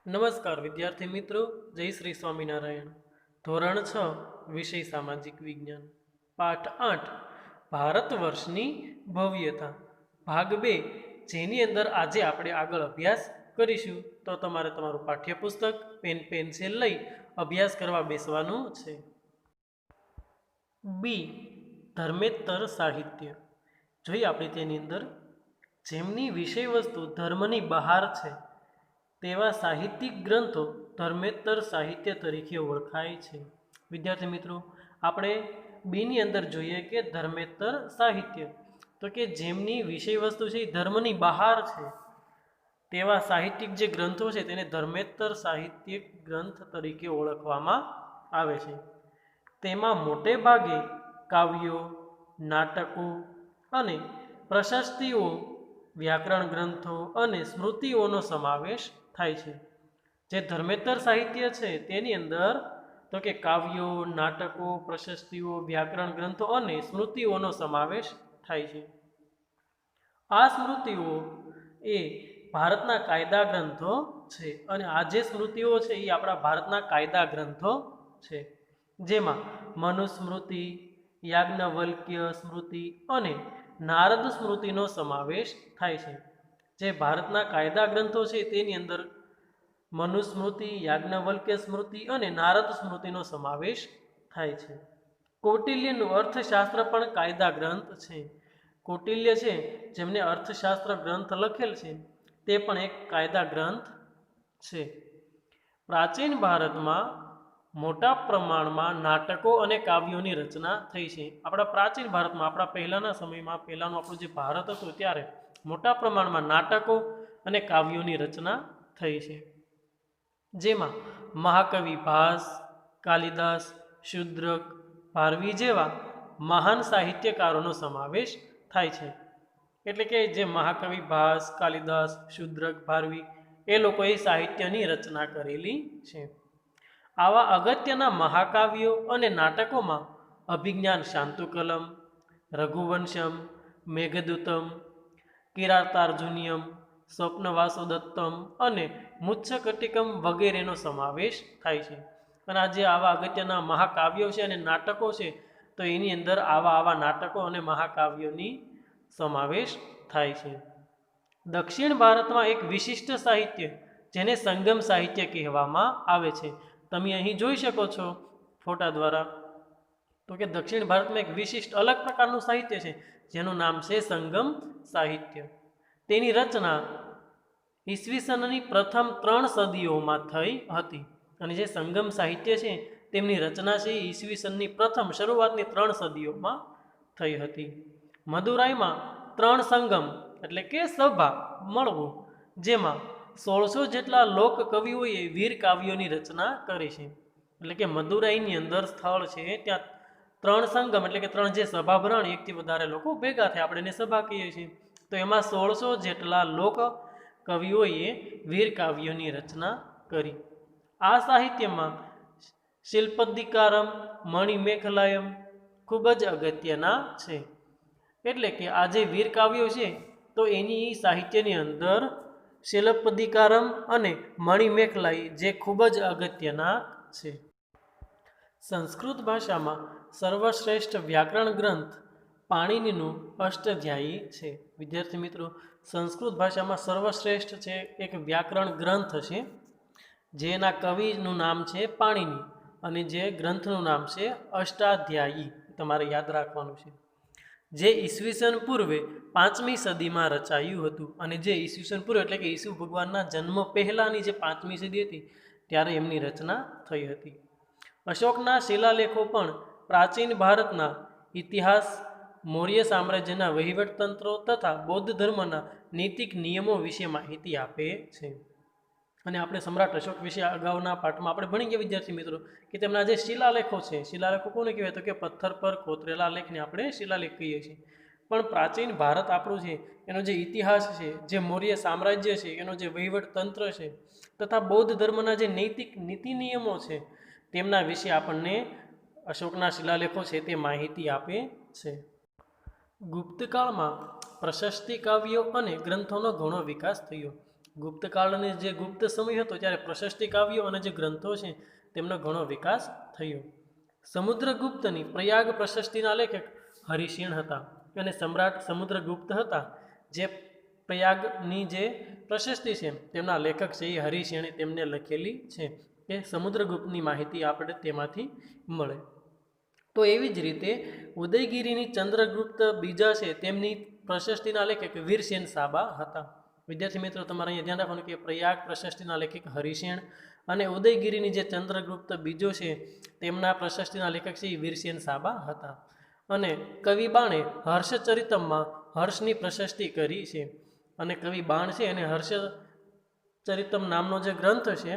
નમસ્કાર વિદ્યાર્થી મિત્રો, જય શ્રી સ્વામિનારાયણ. ધોરણ 6 વિષય સામાજિક વિજ્ઞાન, પાઠ 8 ભારત વર્ષની ભવ્યતા, ભાગ 2, જેની અંદર આજે આપણે આગળ અભ્યાસ કરીશું. તો તમારે તમારું પાઠ્યપુસ્તક પેન પેન્સિલ લઈ અભ્યાસ કરવા બેસવાનું છે. બી, ધર્મેતર સાહિત્ય. જોઈએ આપણે તેની અંદર, જેમની વિષય વસ્તુ ધર્મની બહાર છે તેવા સાહિત્યિક ગ્રંથો ધર્મેતર સાહિત્ય તરીકે ઓળખાય છે. વિદ્યાર્થી મિત્રો, આપણે બીની અંદર જોઈએ કે ધર્મેતર સાહિત્ય, તો કે જેમની વિષય વસ્તુ છે એ ધર્મની બહાર છે તેવા સાહિત્યિક જે ગ્રંથો છે તેને ધર્મેતર સાહિત્યિક ગ્રંથ તરીકે ઓળખવામાં આવે છે. તેમાં મોટે ભાગે કાવ્યો, નાટકો અને પ્રશસ્તિઓ, વ્યાકરણ ગ્રંથો અને સ્મૃતિઓનો સમાવેશ થાય છે. જે ધર્મેતર સાહિત્ય છે તેની અંદર તો કે કાવ્યો, નાટકો, પ્રશસ્તિઓ, વ્યાકરણ ગ્રંથો અને સ્મૃતિઓનો સમાવેશ થાય છે. આ સ્મૃતિઓ એ ભારતના કાયદા ગ્રંથો છે અને આ જે સ્મૃતિઓ છે એ આપણા ભારતના કાયદા ગ્રંથો છે, જેમાં મનુસ્મૃતિ, યાજ્ઞવલ્ક્ય સ્મૃતિ અને નારદ સ્મૃતિનો સમાવેશ થાય છે. જે ભારતના કાયદા ગ્રંથો છે તેની અંદર મનુસ્મૃતિ, યાજ્ઞવલ્ક્ય સ્મૃતિ અને નારદ સ્મૃતિનો સમાવેશ થાય છે. કૌટિલ્યનું અર્થશાસ્ત્ર પણ કાયદા ગ્રંથ છે. કૌટિલ્ય છે જેમને અર્થશાસ્ત્ર ગ્રંથ લખેલ છે તે પણ એક કાયદા ગ્રંથ છે. પ્રાચીન ભારતમાં મોટા પ્રમાણમાં નાટકો અને કાવ્યોની રચના થઈ છે. આપણા પ્રાચીન ભારતમાં, આપણા પહેલાંના સમયમાં, પહેલાંનું આપણું જે ભારત હતું ત્યારે મોટા પ્રમાણમાં નાટકો અને કાવ્યોની રચના થઈ છે, જેમાં મહાકવિ ભાસ, કાલિદાસ, શુદ્રક, ભારવી જેવા મહાન સાહિત્યકારોનો સમાવેશ થાય છે. એટલે કે જે મહાકવિ ભાસ, કાલિદાસ, શુદ્રક, ભારવી એ લોકોએ સાહિત્યની રચના કરેલી છે. આવા અગત્યના મહાકાવ્યો અને નાટકોમાં અભિજ્ઞાન શાંતુકલમ, રઘુવંશમ, મેઘદૂતમ, કિરાતાર્જુનિયમ, સ્વપ્નવાસોદત્તમ અને મુચ્છકટિકમ વગેરેનો સમાવેશ થાય છે. અને આ જે આવા અગત્યના મહાકાવ્યો છે અને નાટકો છે તો એની અંદર આવા નાટકો અને મહાકાવ્યોની સમાવેશ થાય છે. દક્ષિણ ભારતમાં એક વિશિષ્ટ સાહિત્ય જેને સંગમ સાહિત્ય કહેવામાં આવે છે. તમે અહીં જોઈ શકો છો ફોટા દ્વારા, તો કે દક્ષિણ ભારતમાં એક વિશિષ્ટ અલગ પ્રકારનું સાહિત્ય છે જેનું નામ છે સંગમ સાહિત્ય. તેની રચના ઈસવીસનની પ્રથમ 3 સદીઓમાં થઈ હતી. અને જે સંગમ સાહિત્ય છે તેમની રચના છે ઈસવીસનની પ્રથમ શરૂઆતની 3 સદીઓમાં થઈ હતી. મદુરાઈમાં 3 સંગમ એટલે કે સભા મળવું, જેમાં 1600 જેટલા લોક કવિઓએ વીર કાવ્યોની રચના કરી છે. એટલે કે મદુરાઈની અંદર સ્થળ છે ત્યાં 3 સંગમ એટલે કે 3 જે સભા ભરણ, એકથી વધારે લોકો ભેગા થાય, આપણે એને સભા કહીએ છીએ. તો એમાં 1600 જેટલા લોક કવિઓએ વીર કાવ્યોની રચના કરી. આ સાહિત્યમાં શિલ્પદિકારમ, મણિમેખલાયમ ખૂબ જ અગત્યના છે. એટલે કે આ જે વીર કાવ્યો છે તો એની સાહિત્યની અંદર શિલ્પદિકારમ અને મણિમેખલાઈ જે ખૂબ જ અગત્યના છે. સંસ્કૃત ભાષામાં સર્વશ્રેષ્ઠ વ્યાકરણ ગ્રંથ પાણિનીનું અષ્ટધ્યાયી છે. વિદ્યાર્થી મિત્રો, સંસ્કૃત ભાષામાં સર્વશ્રેષ્ઠ છે એક વ્યાકરણ ગ્રંથ છે જેના કવિનું નામ છે પાણિની અને જે ગ્રંથનું નામ છે અષ્ટાધ્યાયી. તમારે યાદ રાખવાનું છે. જે ઈસવીસન પૂર્વે 5મી સદીમાં રચાયું હતું. અને જે ઈસવીસન પૂર્વે એટલે કે ઈસુ ભગવાનના જન્મ પહેલાંની જે 5મી સદી હતી ત્યારે એમની રચના થઈ હતી. અશોકના શિલાલેખો પણ પ્રાચીન ભારતના ઇતિહાસ, મૌર્ય સામ્રાજ્યના વહીવટતંત્રો તથા બૌદ્ધ ધર્મના નૈતિક નિયમો વિશે માહિતી આપે છે. અને આપણે સમ્રાટ અશોક વિશે અગાઉના પાઠમાં આપણે ભણી ગયા વિદ્યાર્થી મિત્રો કે તેમના જે શિલાલેખો છે, શિલાલેખો કોને કહેવાય તો કે પથ્થર પર કોતરેલા લેખને આપણે શિલાલેખ કહીએ છીએ. પણ પ્રાચીન ભારત આપણું છે એનો જે ઇતિહાસ છે, જે મૌર્ય સામ્રાજ્ય છે એનો જે વહીવટતંત્ર છે તથા બૌદ્ધ ધર્મના જે નૈતિક નીતિ નિયમો છે તેમના વિશે આપણને અશોકના શિલાલેખો છે તે માહિતી આપે છે. ગુપ્તકાળમાં પ્રશસ્તિ કાવ્યો અને ગ્રંથોનો ઘણો વિકાસ થયો. ગુપ્તકાળની જે ગુપ્ત સમય હતો ત્યારે પ્રશસ્તિ કાવ્યો અને જે ગ્રંથો છે તેમનો ઘણો વિકાસ થયો. સમુદ્રગુપ્તની પ્રયાગ પ્રશસ્તિના લેખક હરિશેણ હતા અને સમ્રાટ સમુદ્રગુપ્ત હતા જે પ્રયાગની જે પ્રશસ્તિ છે તેમના લેખક છે એ હરિશેણે તેમને લખેલી છે કે સમુદ્રગુપ્તની માહિતી આપણે તેમાંથી મળે. તો એવી જ રીતે ઉદયગીરીની ચંદ્રગુપ્ત બીજા છે તેમની પ્રશસ્તિના લેખક વીરસેન સાબા હતા. વિદ્યાર્થી મિત્રો તમારે અહીંયા ધ્યાન રાખવાનું કે પ્રયાગ પ્રશસ્તિના લેખક હરિશેણ અને ઉદયગીરીની જે ચંદ્રગુપ્ત બીજો છે તેમના પ્રશસ્તિના લેખક છે એ વીરસેન સાબા હતા. અને કવિ બાણે હર્ષચરિતમમાં હર્ષની પ્રશસ્તિ કરી છે અને કવિ બાણ છે અને હર્ષચરિતમ નામનો જે ગ્રંથ છે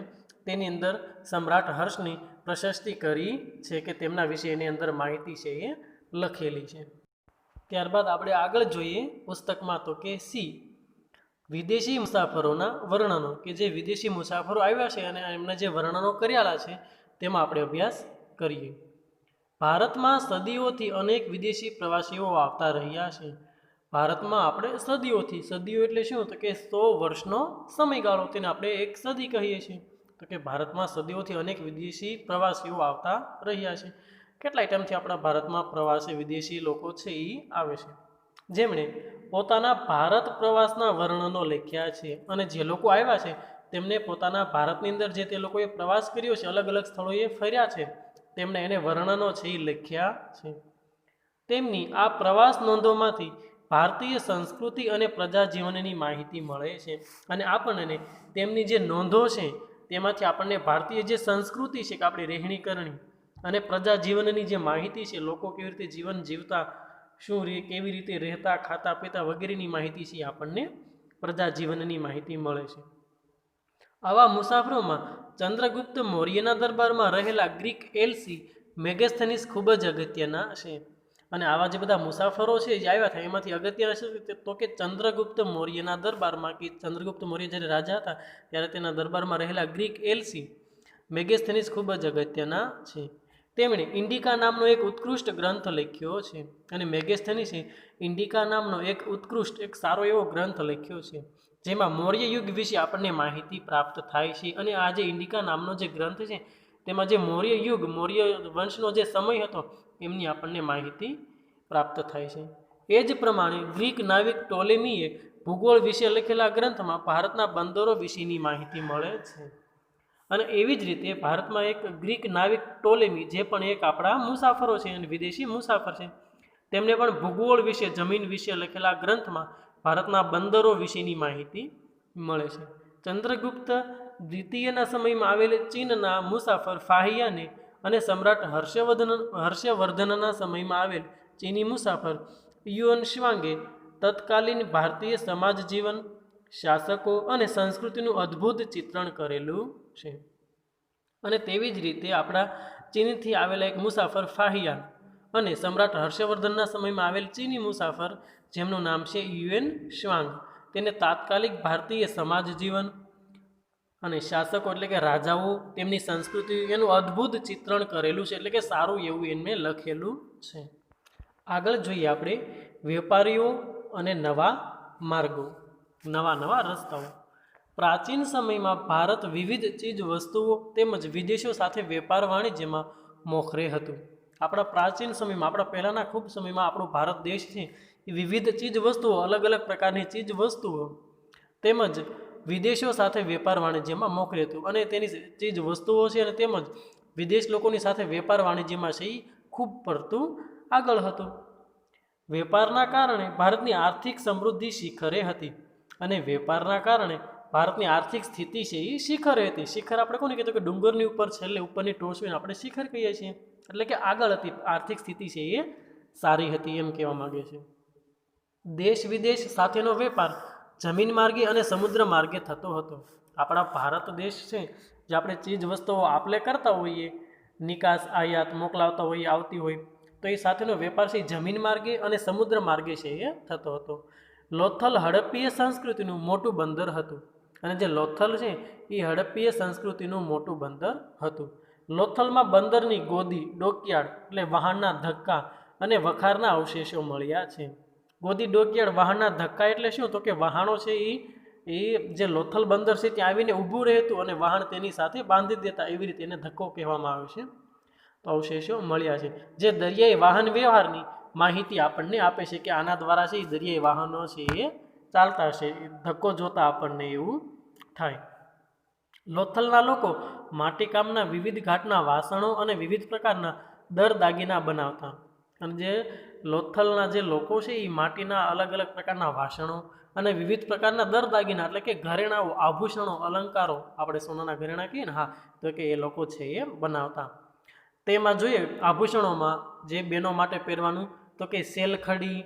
તેની અંદર સમ્રાટ હર્ષની પ્રશસ્તિ કરી છે કે તેમના વિશે એની અંદર માહિતી છે એ લખેલી છે. ત્યારબાદ આપણે આગળ જોઈએ પુસ્તકમાં તો કે સી વિદેશી મુસાફરોના વર્ણનો કે જે વિદેશી મુસાફરો આવ્યા છે અને એમના જે વર્ણનો કરેલા છે તેમાં આપણે અભ્યાસ કરીએ. ભારતમાં સદીઓથી અનેક વિદેશી પ્રવાસીઓ આવતા રહ્યા છે. ભારતમાં આપણે સદીઓ એટલે શું તો કે 100 વર્ષનો સમયગાળો, તેને આપણે એક સદી કહીએ છીએ. તો કે ભારતમાં સદીઓથી અનેક વિદેશી પ્રવાસીઓ આવતા રહ્યા છે. કેટલાય ટાઈમથી આપણા ભારતમાં પ્રવાસી વિદેશી લોકો છે એ આવે છે, જેમણે પોતાના ભારત પ્રવાસના વર્ણનો લખ્યા છે. અને જે લોકો આવ્યા છે તેમને પોતાના ભારતની અંદર જે તે લોકોએ પ્રવાસ કર્યો છે, અલગ અલગ સ્થળોએ ફર્યા છે, તેમણે એને વર્ણનો છે એ લખ્યા છે. તેમની આ પ્રવાસ નોંધોમાંથી ભારતીય સંસ્કૃતિ અને પ્રજાજીવનની માહિતી મળે છે. અને આપણને તેમની જે નોંધો છે તેમાંથી આપણને ભારતીય જે સંસ્કૃતિ છે કે આપણી રહેણી કરણી અને પ્રજાજીવનની જે માહિતી છે, લોકો કેવી રીતે જીવન જીવતા, કેવી રીતે રહેતા, ખાતા પીતા વગેરેની માહિતી છે આપણને પ્રજાજીવનની માહિતી મળે છે. આવા મુસાફરોમાં ચંદ્રગુપ્ત મૌર્યના દરબારમાં રહેલા ગ્રીક એલસી મેગેસ્થેનિસ ખૂબ જ અગત્યના છે. અને આવા જે બધા મુસાફરો છે જે આવ્યા હતા એમાંથી અગત્યના છે તો કે ચંદ્રગુપ્ત મૌર્યના દરબારમાં, કે ચંદ્રગુપ્ત મૌર્ય જ્યારે રાજા હતા ત્યારે તેના દરબારમાં રહેલા ગ્રીક એલસી મેગેસ્થેનિસ ખૂબ જ અગત્યના છે. તેમણે ઇન્ડિકા નામનો એક ઉત્કૃષ્ટ ગ્રંથ લખ્યો છે. અને મેગેસ્થેનિસે ઇન્ડિકા નામનો એક ઉત્કૃષ્ટ, એક સારો એવો ગ્રંથ લખ્યો છે જેમાં મૌર્ય યુગ વિશે આપણને માહિતી પ્રાપ્ત થાય છે. અને આ જે ઇન્ડિકા નામનો જે ગ્રંથ છે તેમાં જે મૌર્ય યુગ, મૌર્ય વંશનો જે સમય હતો એમની આપણને માહિતી પ્રાપ્ત થાય છે. એ જ પ્રમાણે ગ્રીક નાવિક ટોલેમીએ ભૂગોળ વિશે લખેલા ગ્રંથમાં ભારતના બંદરો વિશેની માહિતી મળે છે. અને એવી જ રીતે ભારતમાં એક ગ્રીક નાવિક ટોલેમી, જે પણ એક આપણા મુસાફરો છે અને વિદેશી મુસાફર છે, તેમને પણ ભૂગોળ વિશે, જમીન વિશે લખેલા ગ્રંથમાં ભારતના બંદરો વિશેની માહિતી મળે છે. ચંદ્રગુપ્ત દ્વિતીયના સમયમાં આવેલ ચીનના મુસાફર ફાહિયાને અને સમ્રાટ હર્ષવર્ધનના સમયમાં આવેલ ચીની મુસાફર યુએન શ્વાંગે તત્કાલીન ભારતીય સમાજ જીવન, શાસકો અને સંસ્કૃતિનું અદ્ભુત ચિત્રણ કરેલું છે. અને તેવી જ રીતે આપણા ચીનથી આવેલા એક મુસાફર ફાહિયાન અને સમ્રાટ હર્ષવર્ધનના સમયમાં આવેલ ચીની મુસાફર જેમનું નામ છે યુએન શ્વાંગ, તેને તાત્કાલિક ભારતીય સમાજ જીવન અને શાસકો એટલે કે રાજાઓ, તેમની સંસ્કૃતિ, એનું અદ્ભુત ચિત્રણ કરેલું છે, એટલે કે સારું એવું એમને લખેલું છે. આગળ જોઈએ આપણે વેપારીઓ અને નવા માર્ગો, નવા રસ્તાઓ. પ્રાચીન સમયમાં ભારત વિવિધ ચીજ વસ્તુઓ તેમજ વિદેશો સાથે વેપાર વાણિજ્યમાં મોખરે હતું. આપણા પ્રાચીન સમયમાં, આપણા પહેલાંના ખૂબ સમયમાં આપણો ભારત દેશ છે એ વિવિધ ચીજ વસ્તુઓ, અલગ અલગ પ્રકારની ચીજ વસ્તુઓ તેમજ વિદેશો સાથે વેપાર વાણિજ્યમાં મોખરે હતું. અને તેની ચીજ વસ્તુઓ છે અને તેમજ વિદેશ લોકોની સાથે વેપાર વાણિજ્યમાં છે એ ખૂબ પડતું આગળ હતું. વેપારના કારણે ભારતની આર્થિક સમૃદ્ધિ શિખરે હતી અને વેપારના કારણે ભારતની આર્થિક સ્થિતિ છે એ શિખરે હતી. શિખર આપણે કોને કહેતો કે ડુંગરની ઉપર છેલ્લે ઉપરની ટોચને આપણે શિખર કહીએ છીએ, એટલે કે આગળ હતી, આર્થિક સ્થિતિ છે એ સારી હતી એમ કહેવા માગે છે. દેશ વિદેશ સાથેનો વેપાર જમીન માર્ગે અને સમુદ્ર માર્ગે થતો હતો. આપણા ભારત દેશ છે જે આપણે ચીજ વસ્તુઓ આપલે કરતા હોઈએ, નિકાસ આયાત મોકલાવતા હોઈએ, આવતી હોય, તો એ સાથેનો વેપાર છે જમીન માર્ગે અને સમુદ્ર માર્ગે છે એ થતો હતો. લોથલ હડપ્પીય સંસ્કૃતિનું મોટું બંદર હતું. અને જે લોથલ છે એ હડપ્પીય સંસ્કૃતિનું મોટું બંદર હતું. લોથલમાં બંદરની ગોદી, ડોકયાર્ડ એટલે વહાણના ધક્કા અને વખારના અવશેષો મળ્યા છે. ગોદી, ડોકયાર્ડ, વહાણના ધક્કા એટલે શું તો કે વહાણો છે એ એ જે લોથલ બંદર છે ત્યાં આવીને ઊભું રહેતું અને વહાણ તેની સાથે બાંધી દેતા, એવી રીતે એને ધક્કો કહેવામાં આવે છે. તો અવશેષો મળ્યા છે જે દરિયાઈ વાહન વ્યવહારની માહિતી આપણને આપે છે કે આના દ્વારા છે એ દરિયાઈ વાહનો છે એ ચાલતા હશે. ધક્કો જોતા આપણને એવું થાય. લોથલના લોકો માટીકામના વિવિધ ઘાટના વાસણો અને વિવિધ પ્રકારના દર દાગીના બનાવતા. અને જે લોથલના જે લોકો છે એ માટીના અલગ અલગ પ્રકારના વાસણો અને વિવિધ પ્રકારના દર દાગીના એટલે કે ઘરેણાઓ, આભૂષણો, અલંકારો, આપણે સોનાના ઘરેણા કહીએ ને, હા, તો કે એ લોકો છે એ બનાવતા. તેમાં જોઈએ આભૂષણોમાં જે બહેનો માટે પહેરવાનું તો કે સેલખડી,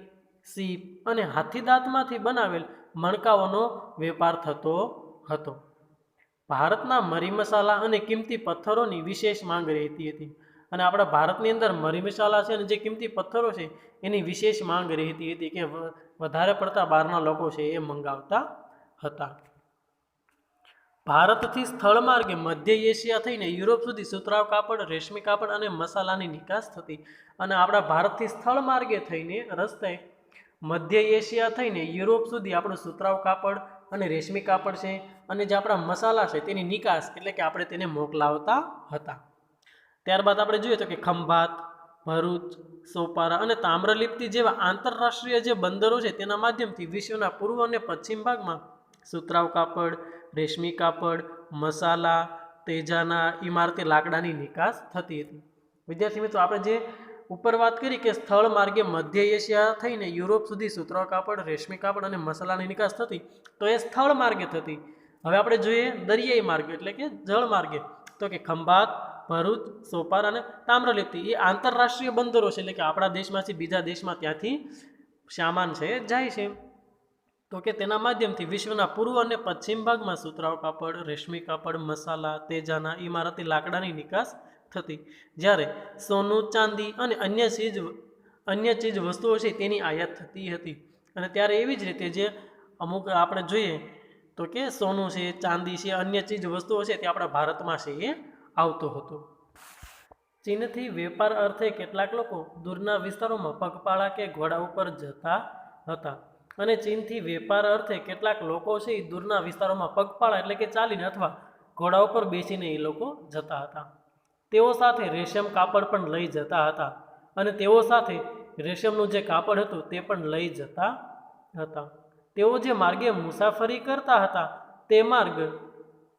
સીપ અને હાથીદાંતમાંથી બનાવેલ મણકાઓનો વેપાર થતો હતો. ભારતના મરી મસાલા અને કિંમતી પથ્થરોની વિશેષ માંગ રહેતી હતી. અને આપણા ભારતની અંદર મરી મસાલા છે અને જે કિંમતી પથ્થરો છે એની વિશેષ માંગ રહેતી હતી કે વધારે પડતા બહારના લોકો છે એ મંગાવતા હતા. ભારતથી સ્થળ માર્ગે મધ્ય એશિયા થઈને યુરોપ સુધી સુતરાઉ કાપડ, રેશમી કાપડ અને મસાલાની નિકાસ થતી. અને આપણા ભારતથી સ્થળ માર્ગે થઈને રસ્તે મધ્ય એશિયા થઈને યુરોપ સુધી આપણું સુતરાઉ કાપડ અને રેશમી કાપડ છે અને જે આપણા મસાલા છે તેની નિકાસ એટલે કે આપણે તેને મોકલાવતા હતા. ત્યારબાદ આપણે જોઈએ તો કે ખંભાત, ભરૂચ, સોપારા અને તામ્રલિપ્તિ જેવા આંતરરાષ્ટ્રીય જે બંદરો છે તેના માધ્યમથી વિશ્વના પૂર્વ અને પશ્ચિમ ભાગમાં સુતરાઉ કાપડ, રેશમી કાપડ, મસાલા, તેજાના, ઇમારતી લાકડાની નિકાસ થતી હતી. વિદ્યાર્થી મિત્રો, આપણે જે ઉપર વાત કરી કે સ્થળ માર્ગે મધ્ય એશિયા થઈને યુરોપ સુધી સુતરાઉ કાપડ, રેશમી કાપડ અને મસાલાની નિકાસ થતી, તો એ સ્થળ માર્ગે થતી. હવે આપણે જોઈએ દરિયાઈ માર્ગે એટલે કે જળ માર્ગે, તો કે ખંભાત, ભરૂચ, સોપારા અને તામ્રલિપ્તિ એ આંતરરાષ્ટ્રીય બંદરો છે એટલે કે આપણા દેશમાંથી બીજા દેશમાં ત્યાંથી સામાન છે જાય છે. તો કે તેના માધ્યમથી વિશ્વના પૂર્વ અને પશ્ચિમ ભાગમાં સુતરાઉ કાપડ, રેશમી કાપડ, મસાલા, તેજાના, ઇમારતી લાકડાની નિકાસ થતી. જ્યારે સોનું, ચાંદી અને અન્ય ચીજ વસ્તુઓ છે તેની આયાત થતી હતી. અને ત્યારે એવી જ રીતે જે અમુક આપણે જોઈએ તો કે સોનું છે, ચાંદી છે, અન્ય ચીજ વસ્તુઓ છે તે આપણા ભારતમાં છે એ આવતો હતો. ચીનથી વેપાર અર્થે કેટલાક લોકો દૂરના વિસ્તારોમાં પગપાળા કે ઘોડા ઉપર જતા હતા. અને ચીનથી વેપાર અર્થે કેટલાક લોકો છે એ દૂરના વિસ્તારોમાં પગપાળા એટલે કે ચાલીને અથવા ઘોડા ઉપર બેસીને એ લોકો જતા હતા. તેઓ સાથે રેશમ કાપડ પણ લઈ જતા હતા અને તેઓ સાથે રેશમનું જે કાપડ હતું તે પણ લઈ જતા હતા. તેઓ જે માર્ગે મુસાફરી કરતા હતા તે માર્ગ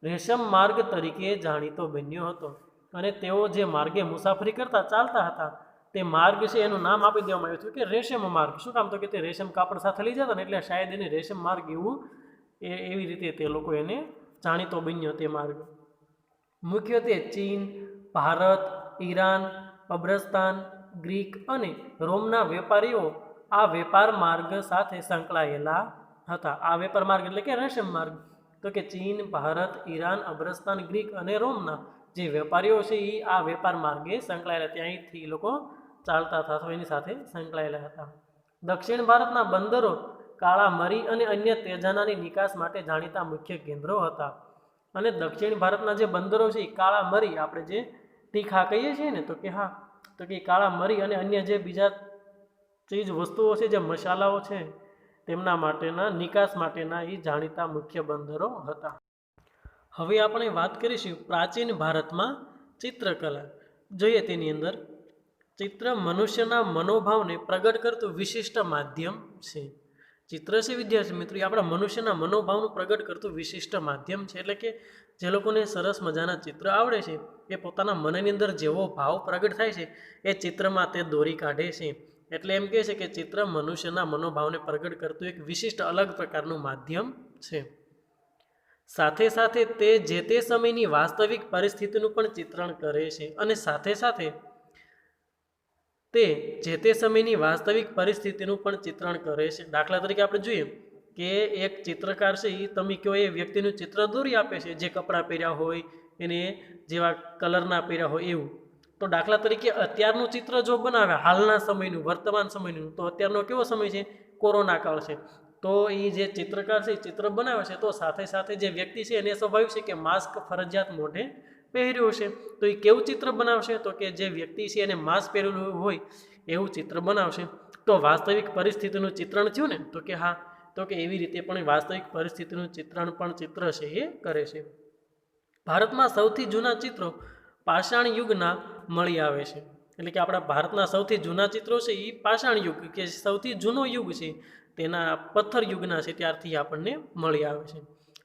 રેશમ માર્ગ તરીકે જાણીતો બન્યો હતો. અને તેઓ જે માર્ગે મુસાફરી કરતા ચાલતા હતા તે માર્ગ છે એનું નામ આપી દેવામાં આવ્યું હતું કે રેશમ માર્ગ. શું કામ? તો કે તે રેશમ કાપડ સાથે લઈ જતા ને એટલે શાયદ એને રેશમ માર્ગ એવું એવી રીતે તે લોકો એને જાણીતો બન્યો તે માર્ગ. મુખ્યત્વે ચીન, ભારત, ઈરાન, અફઘાનિસ્તાન, ગ્રીક અને રોમના વેપારીઓ આ વેપાર માર્ગ સાથે સંકળાયેલા હતા. આ વેપાર માર્ગ એટલે કે રેશમ માર્ગ. તો કે ચીન, ભારત, ઈરાન, અફઘાનિસ્તાન, ગ્રીક અને રોમના જે વેપારીઓ છે એ આ વેપાર માર્ગે સંકળાયેલા, ત્યાંથી લોકો ચાલતા હતા અથવા એની સાથે સંકળાયેલા હતા. દક્ષિણ ભારતના બંદરો કાળા મરી અને અન્ય તેજાનાની નિકાસ માટે જાણીતા મુખ્ય કેન્દ્રો હતા. અને દક્ષિણ ભારતના જે બંદરો છે એ કાળા મરી, આપણે જે તીખા કહીએ છીએ ને, તો કે હા, તો કે કાળા મરી અને અન્ય જે બીજા ચીજ વસ્તુઓ છે જે મસાલાઓ છે તેમના માટેના નિકાસ માટેના એ જાણીતા મુખ્ય બંદરો હતા. હવે આપણે વાત કરીશું પ્રાચીન ભારતમાં ચિત્રકલા. જોઈએ તેની અંદર ચિત્ર મનુષ્યના મનોભાવને પ્રગટ કરતું વિશિષ્ટ માધ્યમ છે. ચિત્ર છે વિદ્યાર્થી મિત્રો એ આપણા મનુષ્યના મનોભાવનું પ્રગટ કરતું વિશિષ્ટ માધ્યમ છે. એટલે કે જે લોકોને સરસ મજાના ચિત્ર આવડે છે એ પોતાના મનની અંદર જેવો ભાવ પ્રગટ થાય છે એ ચિત્રમાં તે દોરી કાઢે છે. એટલે એમ કહે છે કે ચિત્ર મનુષ્યના મનોભાવને પ્રગટ કરતું એક વિશિષ્ટ અલગ પ્રકારનું માધ્યમ છે. સાથે સાથે તે જે તે સમયની વાસ્તવિક પરિસ્થિતિનું પણ ચિત્રણ કરે છે અને સાથે સાથે તે જે તે સમયની વાસ્તવિક પરિસ્થિતિનું પણ ચિત્રણ કરે છે. દાખલા તરીકે આપણે જોઈએ કે એક ચિત્રકાર છે એ તમે કહો એ વ્યક્તિનું ચિત્ર દોરી આપે છે જે કપડાં પહેર્યા હોય એને જેવા કલરના પહેર્યા હોય એવું. તો દાખલા તરીકે અત્યારનું ચિત્ર જો બનાવે હાલના સમયનું, વર્તમાન સમયનું, તો અત્યારનો કેવો સમય છે? કોરોના કાળ છે. તો એ જે ચિત્રકાર છે એ ચિત્ર બનાવે છે તો સાથે સાથે જે વ્યક્તિ છે એને સ્વાભાવિક છે કે માસ્ક ફરજિયાત મોઢે પહેર્યું છે. તો એ કેવું ચિત્ર બનાવશે? તો કે જે વ્યક્તિ છે એને માસ્ક પહેરેલું હોય એવું ચિત્ર બનાવશે. તો વાસ્તવિક પરિસ્થિતિનું ચિત્રણ થયું ને, તો કે હા, તો કે એવી રીતે પણ વાસ્તવિક પરિસ્થિતિનું ચિત્રણ પણ ચિત્ર છે એ કરે છે. ભારતમાં સૌથી જૂના ચિત્રો પાષાણ યુગના મળી આવે છે. એટલે કે આપણા ભારતના સૌથી જૂના ચિત્રો છે એ પાષાણ યુગ કે સૌથી જૂનો યુગ છે તેના પથ્થર યુગના છે ત્યારથી આપણને મળી આવે છે.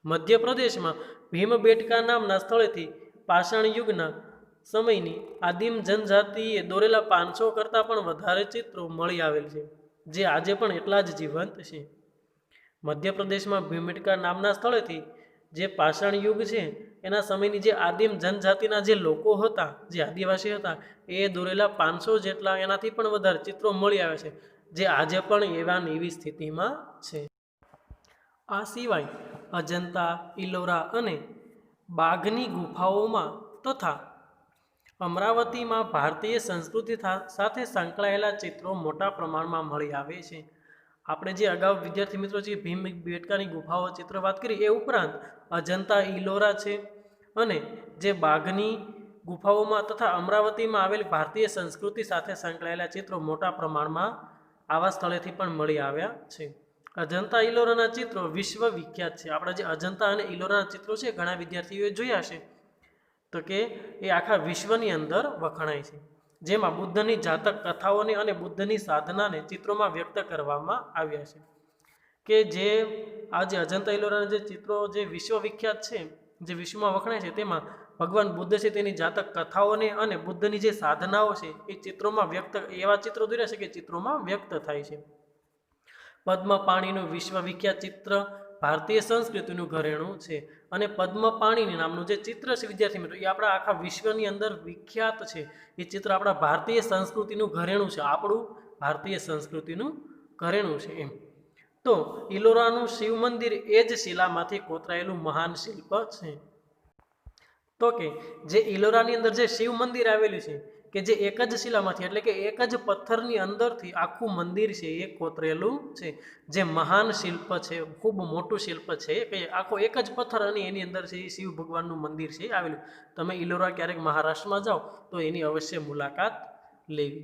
મધ્યપ્રદેશમાં ભીમબેટકા નામના સ્થળેથી પાષાણ યુગના સમયની આદિમ જનજાતિએ દોરેલા 500 કરતાં પણ વધારે ચિત્રો મળી આવેલ છે, જે આજે પણ એટલા જ જીવંત છે. મધ્યપ્રદેશમાં ભીમબેટકા નામના સ્થળેથી જે પાષાણ યુગ છે એના સમયની જે આદિમ જનજાતિના જે લોકો હતા, જે આદિવાસી હતા, એ દોરેલા 500 જેટલા એનાથી પણ વધારે ચિત્રો મળી આવે છે, જે આજે પણ એવી સ્થિતિમાં છે. આ સિવાય અજંતા, ઇલોરા અને બાઘની ગુફાઓમાં તથા અમરાવતીમાં ભારતીય સંસ્કૃતિ સાથે સંકળાયેલા ચિત્રો મોટા પ્રમાણમાં મળી આવે છે. આપણે જે અગાઉ વિદ્યાર્થી મિત્રો જે ભીમબેટકાની ગુફાઓ ચિત્ર વાત કરી એ ઉપરાંત અજંતા, ઇલોરા છે અને જે બાઘની ગુફાઓમાં તથા અમરાવતીમાં આવેલ ભારતીય સંસ્કૃતિ સાથે સંકળાયેલા ચિત્રો મોટા પ્રમાણમાં આવા સ્થળેથી પણ મળી આવ્યા છે. અજંતા ઇલોરાના ચિત્રો વિશ્વ વિખ્યાત છે. આપણા જે અજંતા અને ઇલોરાના ચિત્રો છે ઘણા વિદ્યાર્થીઓએ જોયા છે, તો કે એ આખા વિશ્વની અંદર વખણાય છે, જેમાં બુદ્ધની જાતક કથાઓને અને બુદ્ધની સાધનાને ચિત્રોમાં વ્યક્ત કરવામાં આવ્યા છે. કે જે આ જે અજંતા ઇલોરાના જે ચિત્રો જે વિશ્વ વિખ્યાત છે, જે વિશ્વમાં વખણાય છે, તેમાં ભગવાન બુદ્ધ છે તેની જાતક કથાઓને અને બુદ્ધની જે સાધનાઓ છે એ ચિત્રોમાં વ્યક્ત, એવા ચિત્રો દોર્યા છે કે ચિત્રોમાં વ્યક્ત થાય છે. પદ્મપાણીનું વિશ્વ વિખ્યાત ચિત્ર ભારતીય સંસ્કૃતિનું ઘરેણું છે અને પદ્મપાણીની નામનું જે ચિત્ર છે વિદ્યાર્થી મિત્રો એ આપણા આખા વિશ્વની અંદર વિખ્યાત છે. એ ચિત્ર આપણા ભારતીય સંસ્કૃતિનું ઘરેણું છે, આપણું ભારતીય સંસ્કૃતિનું ઘરેણું છે એમ. તો ઇલોરાનું શિવ મંદિર એ જ શિલામાંથી કોતરાયેલું મહાન શિલ્પ છે. તો કે જે ઇલોરાની અંદર જે શિવ મંદિર આવેલું છે કે જે એક જ શિલામાંથી એટલે કે એક જ પથ્થરની અંદરથી આખું મંદિર છે એ કોતરેલું છે, જે મહાન શિલ્પ છે, ખૂબ મોટું શિલ્પ છે કે આખો એક જ પથ્થર અને એની અંદર છે એ શિવ ભગવાનનું મંદિર છે આવેલું. તમે ઇલોરા ક્યારેક મહારાષ્ટ્રમાં જાઓ તો એની અવશ્ય મુલાકાત લેવી.